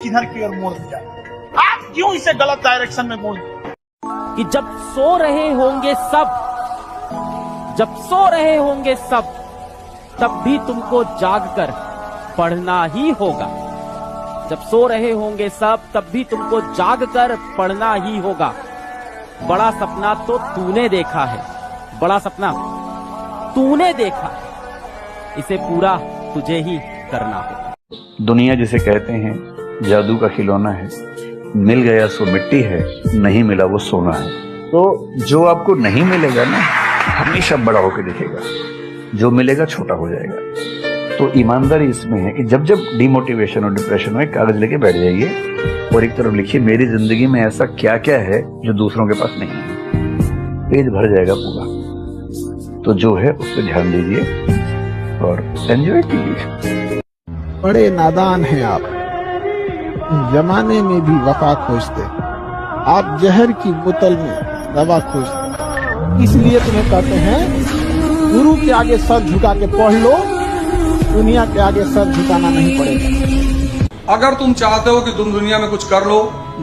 किधर की ओर मोड़ दिया। आप क्यों इसे गलत डायरेक्शन में मोड़ दिया? कि जब सो रहे होंगे सब, तब भी तुमको जागकर पढ़ना ही होगा। जब सो रहे होंगे सब, तब भी तुमको जागकर पढ़ना ही होगा। बड़ा सपना तो तूने देखा है, बड़ा सपना तूने देखा है, इसे पूरा तुझे ही करना होगा। दुनिया जिसे कहते हैं जादू का खिलौना है, मिल गया सो मिट्टी है, नहीं मिला वो सोना है। तो जो आपको नहीं मिलेगा ना, हमेशा बड़ा होकर दिखेगा, जो मिलेगा छोटा हो जाएगा। तो ईमानदारी इसमें है कि जब जब डिमोटिवेशन और डिप्रेशन हो, एक कागज लेके बैठ जाइए और एक तरफ लिखिए मेरी जिंदगी में ऐसा क्या क्या है जो दूसरों के पास नहीं है। पेज भर जाएगा पूरा। तो जो है उस पर ध्यान दीजिए और एंजॉय कीजिए। बड़े नादान हैं आप, जमाने में भी वफा खोजते, आप जहर की बोतल में दवा खोजते। इसलिए तुम्हें कहते हैं गुरु के आगे सर झुका के पढ़ लो, दुनिया के आगे सर झुकाना नहीं पड़ेगा। अगर तुम चाहते हो कि तुम दुनिया में कुछ कर लो,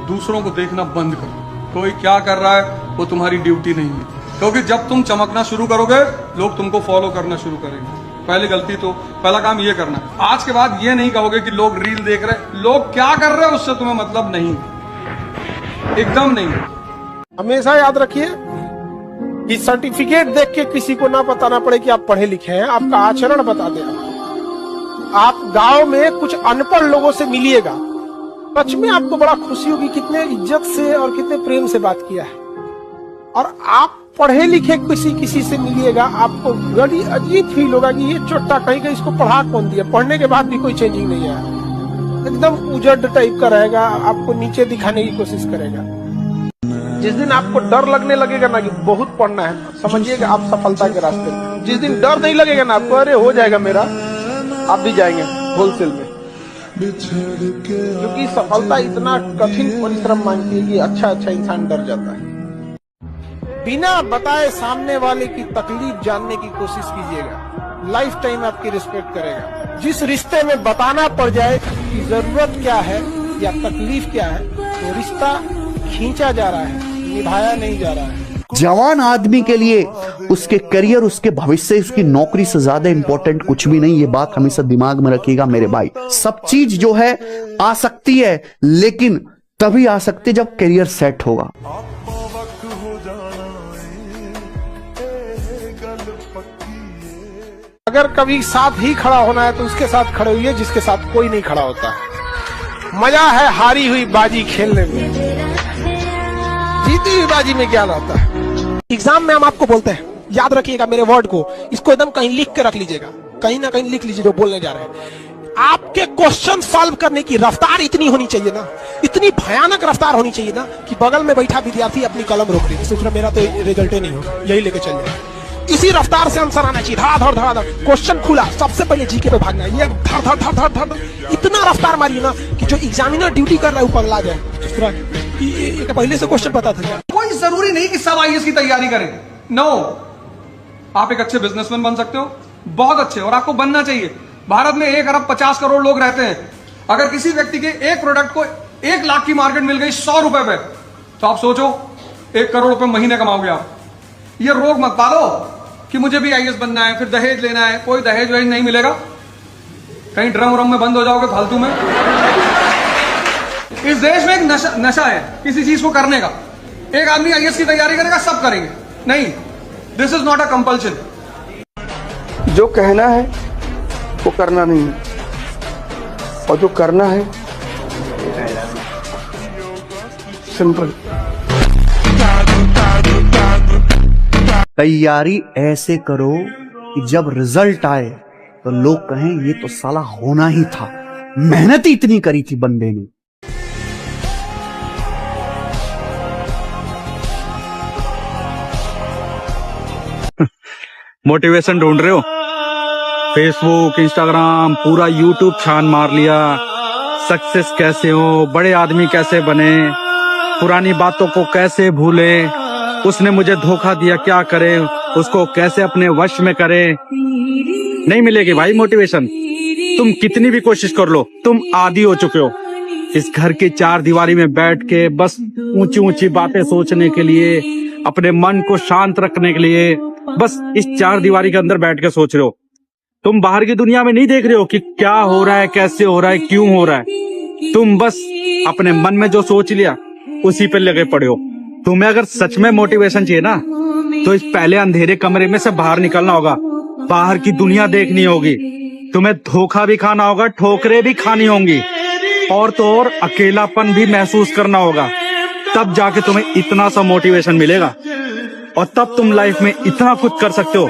दूसरों को देखना बंद कर दो। कोई क्या कर रहा है वो तुम्हारी ड्यूटी नहीं है, क्योंकि जब तुम चमकना शुरू करोगे लोग तुमको फॉलो करना शुरू करेंगे। पहला काम ये करना। आज के बाद ये नहीं कहोगे कि लोग रील देख रहे, लोग क्या कर रहे हैं उससे तुम्हें मतलब नहीं, एकदम नहीं। हमेशा याद रखिए कि सर्टिफिकेट देख के किसी को ना बताना पड़े कि आप पढ़े लिखे हैं, आपका आचरण बता दे। आप गांव में कुछ अनपढ़ लोगों से मिलिएगा, सच में आपको बड़ा खुशी होगी कितने इज्जत से और कितने प्रेम से बात किया है। और आप पढ़े लिखे किसी से मिलिएगा, आपको बड़ी अजीब फील होगा कि ये चोट्टा कहीं का इसको पढ़ा कौन दिया। पढ़ने के बाद भी कोई चेंजिंग नहीं आया, एकदम उजड़ टाइप का रहेगा, आपको नीचे दिखाने की कोशिश करेगा। जिस दिन आपको डर लगने लगेगा ना कि बहुत पढ़ना है, समझिएगा आप सफलता के रास्ते में। जिस दिन डर नहीं लगेगा ना आपको, अरे हो जाएगा मेरा, आप भी जाएंगे होलसेल में। क्योंकि सफलता इतना कठिन परिश्रम मांगती है कि अच्छा इंसान डर जाता है। बिना बताए सामने वाले की तकलीफ जानने की कोशिश कीजिएगा, लाइफ टाइम आपकी रिस्पेक्ट करेगा। जिस रिश्ते में बताना पड़ जाए कि जरूरत क्या है या तकलीफ क्या है, तो रिश्ता खींचा जा रहा है, निभाया नहीं जा रहा है। जवान आदमी के लिए उसके करियर, उसके भविष्य, उसकी नौकरी से ज्यादा इंपॉर्टेंट कुछ भी नहीं। ये बात हमेशा दिमाग में रखिएगा मेरे भाई। सब चीज जो है आ सकती है, लेकिन तभी आ सकती है जब करियर सेट होगा। अगर कभी साथ ही खड़ा होना है तो उसके साथ खड़े हुए जिसके साथ कोई नहीं खड़ा होता है। मजा है हारी हुई बाजी खेलने में, जीती हुई बाजी में क्या होता है। एग्जाम में हम आपको बोलते हैं, याद रखिएगा मेरे वर्ड को, इसको एकदम कहीं लिख के रख लीजिएगा, कहीं ना कहीं लिख लीजिए जो बोलने जा रहे हैं। आपके क्वेश्चन सॉल्व करने की रफ्तार इतनी होनी चाहिए ना, इतनी भयानक रफ्तार होनी चाहिए ना कि बगल में बैठा विद्यार्थी अपनी कलम रोक दे, सोच रहा मेरा तो रिजल्ट ही नहीं होगा, यही लेके चल जाए। इसी रफ्तार से आंसर आना चाहिए, धड़ क्वेश्चन खुला, सबसे पहले जीके पे भागना, ये धड़ इतना रफ्तार मारिए ना कि जो एग्जामिनर ड्यूटी कर रहा है वो पगला जाए। ये पहले से क्वेश्चन पता था। कोई जरूरी नहीं कि सब आईएएस की तैयारी करें, नो। आप एक अच्छे बिजनेसमैन बन सकते हो, बहुत अच्छे, और आपको बनना चाहिए। भारत में 1 अरब 50 करोड़ लोग रहते हैं। अगर किसी व्यक्ति के एक प्रोडक्ट को 1 लाख की मार्केट मिल गई 100 रुपए पे, तो आप सोचो 1 करोड़ रुपए महीने कमाओगे आप। ये रोग मत पालो कि मुझे भी आईएएस बनना है, फिर दहेज लेना है। कोई दहेज वहेज नहीं मिलेगा, कहीं ड्रम में बंद हो जाओगे फालतू में। इस देश में एक नशा है किसी चीज को करने का। एक आदमी आईएएस की तैयारी करेगा, सब करेंगे, नहीं, this is not a compulsion. जो कहना है वो करना नहीं है, और जो करना है सिंपल। तैयारी ऐसे करो कि जब रिजल्ट आए तो लोग कहें ये तो साला होना ही था, मेहनत ही इतनी करी थी बंदे ने। मोटिवेशन ढूंढ रहे हो? फेसबुक, इंस्टाग्राम, पूरा यूट्यूब छान मार लिया। सक्सेस कैसे हो, बड़े आदमी कैसे बने, पुरानी बातों को कैसे भूले, उसने मुझे धोखा दिया क्या करे, उसको कैसे अपने वश में करे। नहीं मिलेगी भाई मोटिवेशन, तुम कितनी भी कोशिश कर लो, तुम आदी हो चुके हो। इस घर की चार दीवारी में बैठ के बस ऊंची ऊंची बातें सोचने के लिए, अपने मन को शांत रखने के लिए बस इस चार दीवारी के अंदर बैठ के सोच रहे हो। तुम बाहर की दुनिया में नहीं देख रहे हो कि क्या हो रहा है, कैसे हो रहा है, क्यों हो रहा है। तुम बस अपने मन में जो सोच लिया उसी पे लगे पड़े हो। तुम्हें अगर सच में मोटिवेशन चाहिए ना, तो इस पहले अंधेरे कमरे में से बाहर निकलना होगा, बाहर की दुनिया देखनी होगी। तुम्हें धोखा भी खाना होगा, ठोकरें भी खानी होंगी, और तो और अकेलापन भी महसूस करना होगा। तब जाके तुम्हें इतना सा मोटिवेशन मिलेगा और तब तुम लाइफ में इतना कुछ कर सकते हो,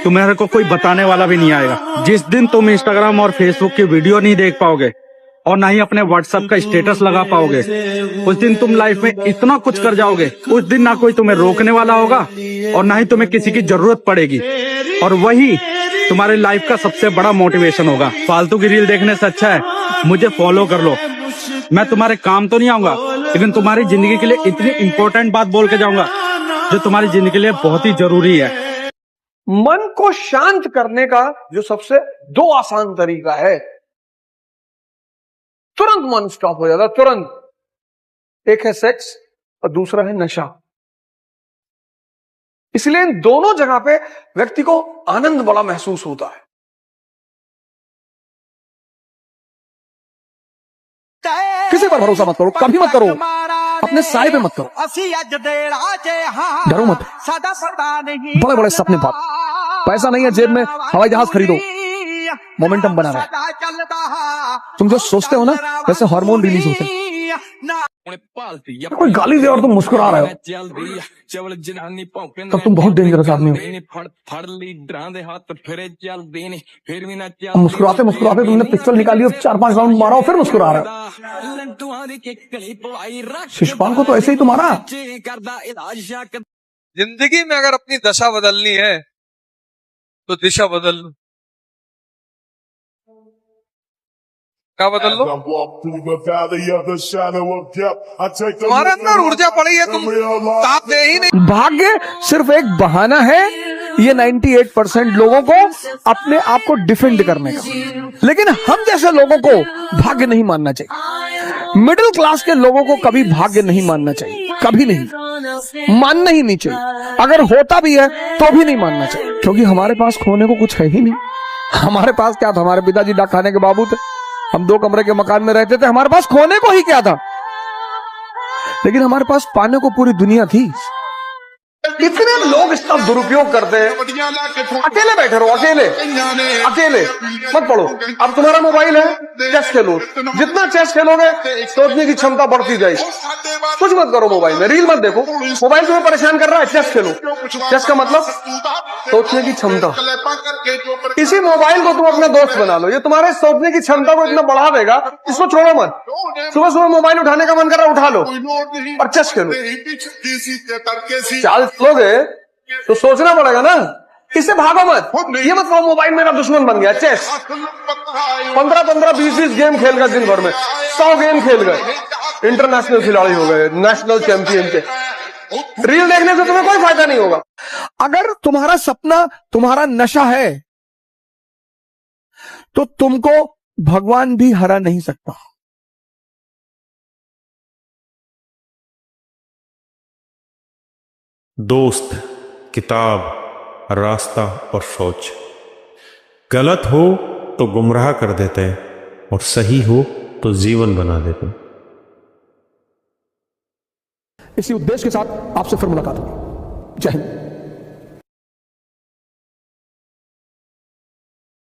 तुम्हारे को कोई बताने वाला भी नहीं आएगा। जिस दिन तुम इंस्टाग्राम और फेसबुक की वीडियो नहीं देख पाओगे और ना ही अपने व्हाट्सएप का स्टेटस लगा पाओगे, उस दिन तुम लाइफ में इतना कुछ कर जाओगे। उस दिन ना कोई तुम्हें रोकने वाला होगा और ना ही तुम्हें किसी की जरूरत पड़ेगी, और वही तुम्हारे लाइफ का सबसे बड़ा मोटिवेशन होगा। फालतू की रील देखने से अच्छा है मुझे फॉलो कर लो। मैं तुम्हारे काम तो नहीं आऊंगा, लेकिन तुम्हारी जिंदगी के लिए इतनी इंपॉर्टेंट बात बोल के जाऊंगा जो तुम्हारी जिंदगी के लिए बहुत ही जरूरी है। मन को शांत करने का जो सबसे दो आसान तरीका है, तुरंत मन स्टॉप हो जाता, तुरंत। एक है सेक्स और दूसरा है नशा। इसलिए इन दोनों जगह पे व्यक्ति को आनंद बड़ा महसूस होता है। किसी पर भरोसा मत करो, कभी मत करो, अपने साए पे मत करो, डरो मत। बड़े बड़े सपने पाओ, पैसा नहीं है जेब में, हवाई जहाज खरीदो, मोमेंटम बना रहे। तुम जो सोचते हो ना, वैसे हार्मोन रिलीज होते हैं। कोई गाली दे और तुम मुस्कुरा रहे हो, तब तुम बहुत डेंजरस आदमी हो। मुस्कुराते मुस्कुराते तुमने पिस्टल निकाली और 4-5 राउंड मारा और फिर मुस्कुरा रहे हो। शिशुपाल को तो ऐसे ही तो मारा। जिंदगी में अगर अपनी दशा बदलनी है तो दिशा बदल लो। क्या बदल लो? तुम्हारे अंदर ऊर्जा पड़ी है, तुम ताप दे ही नहीं। भाग्य सिर्फ एक बहाना है ये 98% लोगों को अपने आप को डिफेंड करने का, लेकिन हम जैसे लोगों को भाग्य नहीं मानना चाहिए। मिडिल क्लास के लोगों को कभी भाग्य नहीं मानना चाहिए, कभी नहीं, मानना ही नहीं चाहिए। अगर होता भी है तो भी नहीं मानना चाहिए, क्योंकि हमारे पास खोने को कुछ है ही नहीं। हमारे पास क्या था? हमारे पिताजी डाक खाने के बाबू थे, हम 2 कमरे के मकान में रहते थे, हमारे पास खोने को ही क्या था? लेकिन हमारे पास पाने को पूरी दुनिया थी। इतने लोग इसका दुरुपयोग करते हैं। अकेले बैठे रहो, अकेले अकेले मत पढ़ो। अब तुम्हारा मोबाइल है, चेस खेलो। जितना चेस खेलोगे सोचने की क्षमता बढ़ती जाएगी। कुछ मत करो मोबाइल में, रील मत देखो। मोबाइल तुम्हें परेशान कर रहा है, चेस खेलो। चेस का मतलब सोचने की क्षमता। इसी मोबाइल को तुम अपना दोस्त बना लो, ये तुम्हारे सोचने की क्षमता को इतना बढ़ा देगा, इसको छोड़ो मत। सुबह सुबह मोबाइल उठाने का मन कर रहा है, उठा लो और चेस खेलो। चाल लोगे तो सोचना पड़ेगा ना, इससे भागो मत। ये मत कहो मोबाइल मेरा दुश्मन बन गया। चेस 15-15, 20-20 गेम खेल गए दिन भर में, 100 गेम खेल गए, इंटरनेशनल खिलाड़ी हो गए, नेशनल चैंपियन के। रील देखने से तुम्हें कोई फायदा नहीं होगा। अगर तुम्हारा सपना तुम्हारा नशा है तो तुमको भगवान भी हरा नहीं सकता। दोस्त, किताब, रास्ता और सोच। गलत हो तो गुमराह कर देते हैं और सही हो तो जीवन बना देते हैं। इसी उद्देश्य के साथ आपसे फिर मुलाकात होगी। जय हिंद।